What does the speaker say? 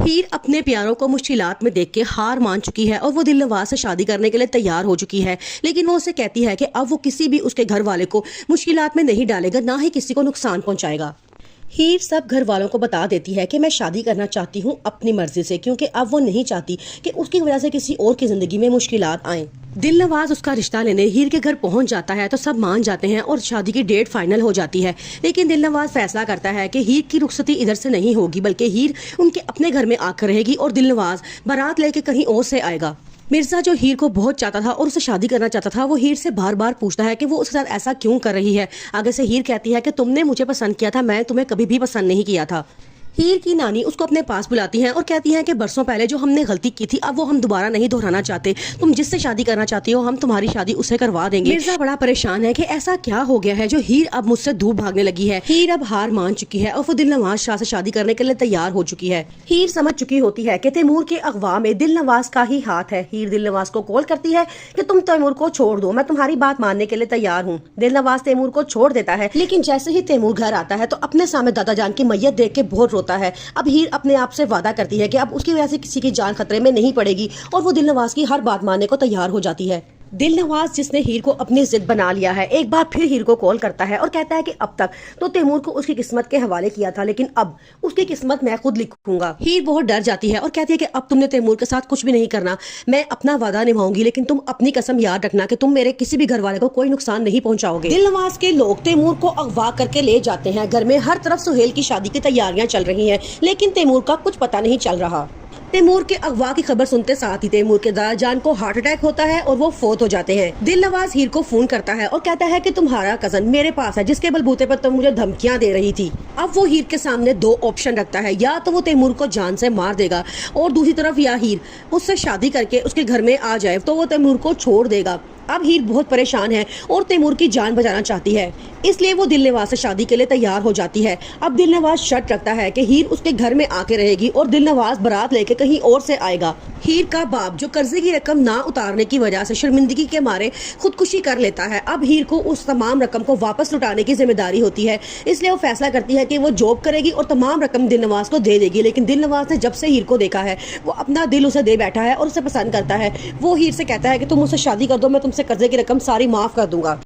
हीर अपने प्यारों को मुश्किलात में देख के हार मान चुकी है और वो दिलनवाज से शादी करने के लिए तैयार हो चुकी है। लेकिन वो उसे कहती है कि अब वो किसी भी उसके घर वाले को मुश्किलात में नहीं डालेगा, ना ही किसी को नुकसान पहुंचाएगा। हीर सब घर वालों को बता देती है कि मैं शादी करना चाहती हूँ अपनी मर्जी से, क्योंकि अब वो नहीं चाहती कि उसकी वजह से किसी और की जिंदगी में मुश्किलात आएं। दिलनवाज उसका रिश्ता लेने हीर के घर पहुंच जाता है तो सब मान जाते हैं और शादी की डेट फाइनल हो जाती है। लेकिन दिलनवाज फैसला करता है कि हीर की रुखसती इधर से नहीं होगी, बल्कि हीर उनके अपने घर में आकर रहेगी और दिलनवाज बारात लेके कहीं और से आएगा। मिर्जा जो हीर को बहुत चाहता था और उसे शादी करना चाहता था, वो हीर से बार बार पूछता है कि वो उसके साथ ऐसा क्यों कर रही है। आगे से हीर कहती है कि तुमने मुझे पसंद किया था, मैं तुम्हें कभी भी पसंद नहीं किया था। हीर की नानी उसको अपने पास बुलाती हैं और कहती हैं कि बरसों पहले जो हमने गलती की थी अब वो हम दोबारा नहीं दोहराना चाहते। तुम जिससे शादी करना चाहती हो हम तुम्हारी शादी उसे करवा देंगे। मिर्जा बड़ा परेशान है कि ऐसा क्या हो गया है जो हीर अब मुझसे दूर भागने लगी है। हीर अब हार मान चुकी है और वो दिलनवाज शाह से शादी करने के लिए तैयार हो चुकी है। हीर समझ चुकी होती है कि तैमूर के अगवा में दिलनवाज का ही हाथ है। हीर दिलनवाज को कॉल करती है कि तुम तैमूर को छोड़ दो, मैं तुम्हारी बात मानने के लिए तैयार हूँ। दिलनवाज तैमूर को छोड़ देता है, लेकिन जैसे ही तैमूर घर आता है तो अपने सामने दादा जान की मैयत देख के बहुत रोता है। अब हीर अपने आप से वादा करती है कि अब उसकी वजह से किसी की जान खतरे में नहीं पड़ेगी और वो दिलनवाज की हर बात मानने को तैयार हो जाती है। दिलनवाज जिसने हीर को अपनी जिद बना लिया है, एक बार फिर हीर को कॉल करता है और कहता है कि अब तक तो तैमूर को उसकी किस्मत के हवाले किया था, लेकिन अब उसकी किस्मत मैं खुद लिखूंगा। हीर बहुत डर जाती है और कहती है कि अब तुमने तैमूर के साथ कुछ भी नहीं करना, मैं अपना वादा निभाऊंगी, लेकिन तुम अपनी कसम याद रखना कि तुम मेरे किसी भी घर वाले को कोई नुकसान नहीं पहुंचाओगे। दिलनवाज के लोग तैमूर को अगवा करके ले जाते हैं। घर में हर तरफ सुहेल की शादी की तैयारियां चल रही हैं, लेकिन तैमूर का कुछ पता नहीं चल रहा। तैमूर के अगवा की खबर सुनते साथ ही तैमूर के दादा जान को हार्ट अटैक होता है और वो फौत हो जाते हैं। दिलनवाज हीर को फोन करता है और कहता है कि तुम्हारा कजन मेरे पास है जिसके बलबूते पर तुम मुझे धमकियां दे रही थी। अब वो हीर के सामने दो ऑप्शन रखता है, या तो वो तैमूर को जान से मार देगा और दूसरी तरफ या हीर उससे शादी करके उसके घर में आ जाए तो वो तैमूर को छोड़ देगा। अब हीर बहुत परेशान है और तैमूर की जान बचाना चाहती है, इसलिए वो दिलनवाज से शादी के लिए तैयार हो जाती है। अब दिलनवाज शर्त रखता है कि हीर उसके घर में आके रहेगी और दिलनवाज बारात लेके कहीं और से आएगा। हीर का बाप जो कर्जे की रकम ना उतारने की वजह से शर्मिंदगी के मारे खुदकुशी कर लेता है। अब हीर को उस तमाम रकम को वापस लुटाने की जिम्मेदारी होती है, इसलिए वो फैसला करती है कि वो जॉब करेगी और तमाम रकम दिलनवाज को दे देगी। लेकिन दिलनवाज ने जब से हीर को देखा है वो अपना दिल उसे दे बैठा है और उसे पसंद करता है। वो हीर से कहता है कि तुम मुझसे शादी कर दो, मैं तुमसे कर्जे की रकम सारी माफ कर दूंगा।